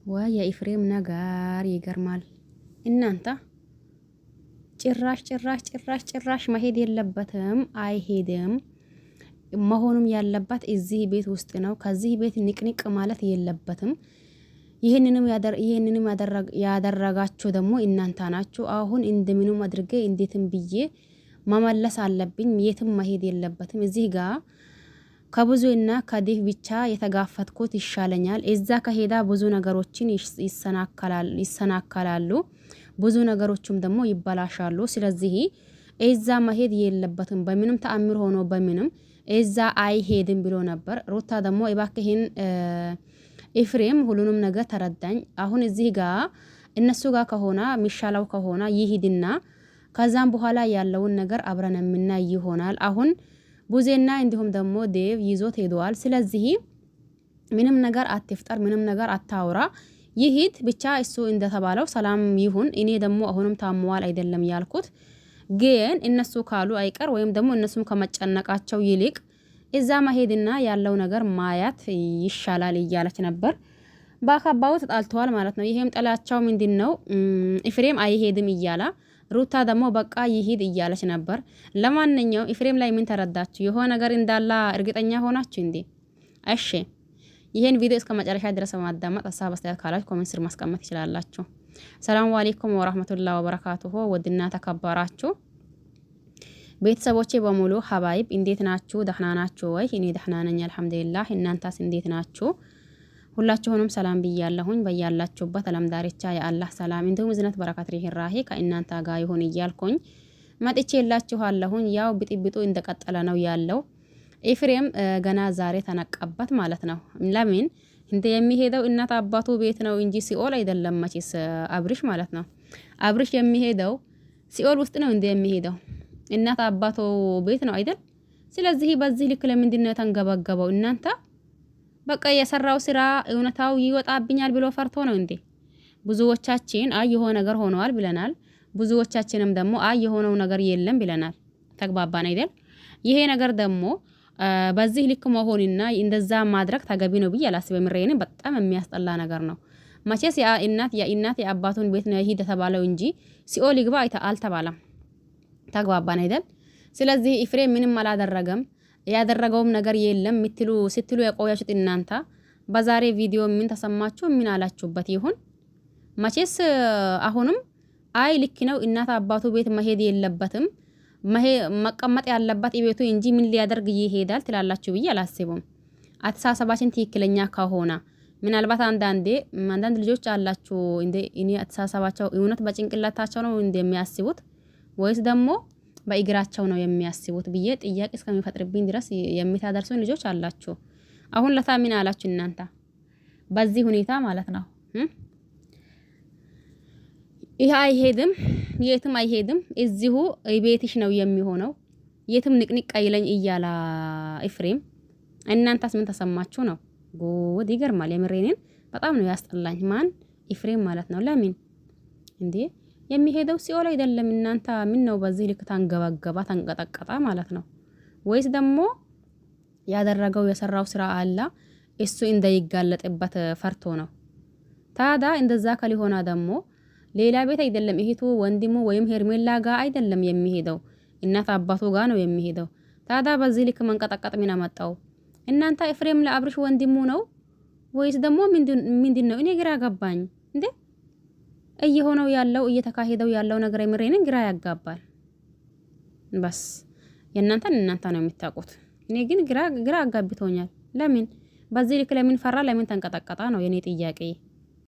ወይ የኤፍሬም ነገር ይገርማል። እናንተ ጭራሽ መሄድ የለበትም አይሄድም። መሆኑም ያለበት እዚህ ቤት ውስጥ ነው። ከዚህ ቤት ንቅንቅ ማለት የለበትም። ይህንንም ያደረጋችሁ ደግሞ እናንተ ናችሁ። አሁን እንደምንም አድርጌ እንዴትም ብዬ መመለስ አለብኝ። የትም መሄድ የለበትም። እዚህ ጋር ከብዙና ከዲህ ብቻ የተጋፈጥኩት ይሻለኛል። እዛ ከሄዳ ብዙ ነገሮችን ይሰናከላሉ፣ ብዙ ነገሮችም ደግሞ ይበላሻሉ። ስለዚህ እዛ መሄድ የለበትም በምንም ተአምር ሆኖ በምንም እዛ አይሄድም ብሎ ነበር። ሩታ ደግሞ እባክህን ኤፍሬም ሁሉንም ነገር ተረዳኝ። አሁን እዚህ ጋር እነሱ ጋር ከሆነ ሚሻለው ከሆነ ይሂድና ከዛም በኋላ ያለውን ነገር አብረን የምናይ ይሆናል። አሁን ቡዜና እንዲሁም ደግሞ ዴቭ ይዞት ሄደዋል። ስለዚህ ምንም ነገር አትፍጠር፣ ምንም ነገር አታውራ፣ ይሂድ ብቻ እሱ እንደተባለው ሰላም ይሁን። እኔ ደግሞ አሁንም ታመዋል አይደለም ያልኩት፣ ግን እነሱ ካሉ አይቀር ወይም ደግሞ እነሱም ከመጨነቃቸው ይልቅ እዛ መሄድና ያለው ነገር ማያት ይሻላል እያለች ነበር። በአካባቡ ተጣልተዋል ማለት ነው። ይሄም ጥላቻው ምንድነው? ኤፍሬም አይሄድም እያላ ሩታ ደግሞ በቃ ይሂድ እያለች ነበር። ለማንኛውም ኤፍሬም ላይ ምን ተረዳችሁ? የሆነ ነገር እንዳላ እርግጠኛ ሆናችሁ እንዴ? እሺ ይሄን ቪዲዮ እስከ መጨረሻ ድረስ በማዳመጥ ሀሳብ አስተያየት ካላችሁ ኮሜንት ስር ማስቀመጥ ትችላላችሁ። ሰላም አለይኩም ወራህመቱላሂ ወበረካቱሁ። ወድና ተከበራችሁ ቤተሰቦቼ በሙሉ ሀባይብ እንዴት ናችሁ? ደህና ናችሁ ወይ? እኔ ደህና ነኝ አልሐምዱሊላህ። እናንተስ እንዴት ናችሁ? ሁላችሁንም ሰላም ብያለሁኝ። በያላችሁበት ዓለም ዳርቻ የአላህ ሰላም እንዲሁም እዝነት በረከት ርህራሄ ከእናንተ ጋር ይሁን እያልኩኝ መጥቼላችኋለሁኝ። ያው ብጥብጡ እንደቀጠለ ነው ያለው። ኤፍሬም ገና ዛሬ ተነቀበት ማለት ነው። ለምን እንደ የሚሄደው እናት አባቱ ቤት ነው እንጂ ሲኦል አይደለም መቼስ አብርሽ ማለት ነው። አብርሽ የሚሄደው ሲኦል ውስጥ ነው እንደ የሚሄደው እናት አባቱ ቤት ነው አይደል? ስለዚህ በዚህ ልክ ለምንድን ነው ተንገበገበው? እናንተ በቃ የሰራው ስራ እውነታው ይወጣብኛል ብሎ ፈርቶ ነው እንዴ? ብዙዎቻችን አይ የሆነ ነገር ሆነዋል ብለናል። ብዙዎቻችንም ደግሞ አይ የሆነው ነገር የለም ብለናል። ተግባባን አይደል? ይሄ ነገር ደግሞ በዚህ ልክ መሆንና እንደዛ ማድረግ ተገቢ ነው ብዬ አላስብም። ምሬን በጣም የሚያስጠላ ነገር ነው። መቼስ የእናት የአባቱን ቤት ነው ይሄድ ተባለው እንጂ ሲኦል ይግባ አልተባለም። ተግባባን አይደል? ስለዚህ ኤፍሬም ምንም አላደረገም፣ ያደረገውም ነገር የለም ስትሉ የቆያችሁት እናንተ በዛሬ ቪዲዮ ምን ተሰማችሁ? ምን አላችሁበት ይሁን? መቼስ አሁንም አይ ልክ ነው እናት አባቱ ቤት መሄድ የለበትም መቀመጥ ያለበት ቤቱ እንጂ ምን ሊያደርግ ይሄዳል ትላላችሁ ብዬ አላስብም። አተሳሰባችን ትክክለኛ ከሆነ ምናልባት አንዳንድ ልጆች አላችሁ እንደ እኔ አተሳሰባቸው እውነት በጭንቅላታቸው ነው እንደሚያስቡት ወይስ ደግሞ በእግራቸው ነው የሚያስቡት ብዬ ጥያቄ እስከሚፈጥርብኝ ድረስ የሚታደርሱን ልጆች አላችሁ። አሁን ለታ ምን አላችሁ እናንተ በዚህ ሁኔታ ማለት ነው? ይሄ አይሄድም፣ የትም አይሄድም፣ እዚሁ ቤትሽ ነው የሚሆነው፣ የትም ንቅንቅ አይለኝ እያላ ኤፍሬም። እናንተስ ምን ተሰማችሁ ነው? ጉድ ይገርማል። የምሬኔን በጣም ነው ያስጠላኝ። ማን ኤፍሬም ማለት ነው። ለምን እንዴ የሚሄደው ሲኦል አይደለም? እናንተ ምን ነው በዚህ ልክ ታንገባገባ ታንቀጠቀጣ ማለት ነው? ወይስ ደግሞ ያደረገው የሰራው ስራ አለ እሱ እንዳይጋለጥበት ፈርቶ ነው? ታዲያ እንደዛ ከሊሆና ደግሞ ሌላ ቤት አይደለም እህቱ ወንድሙ ወይም ሄርሜላ ጋር አይደለም የሚሄደው እናት አባቱ ጋር ነው የሚሄደው። ታዲያ በዚህ ልክ መንቀጠቀጥ ምን አመጣው? እናንተ ኤፍሬም ለአብርሽ ወንድሙ ነው ወይስ ደግሞ ምንድነው? እኔ ግራ ገባኝ እንዴ እየሆነው ያለው እየተካሄደው ያለው ነገር ምሬንን ግራ ያጋባል። በስ እናንተ ነው የምታውቁት። እኔ ግን ግራ አጋብቶኛል። ለምን በዚህ ልክ ለምን ፈራ? ለምን ተንቀጠቀጣ ነው የኔ ጥያቄ።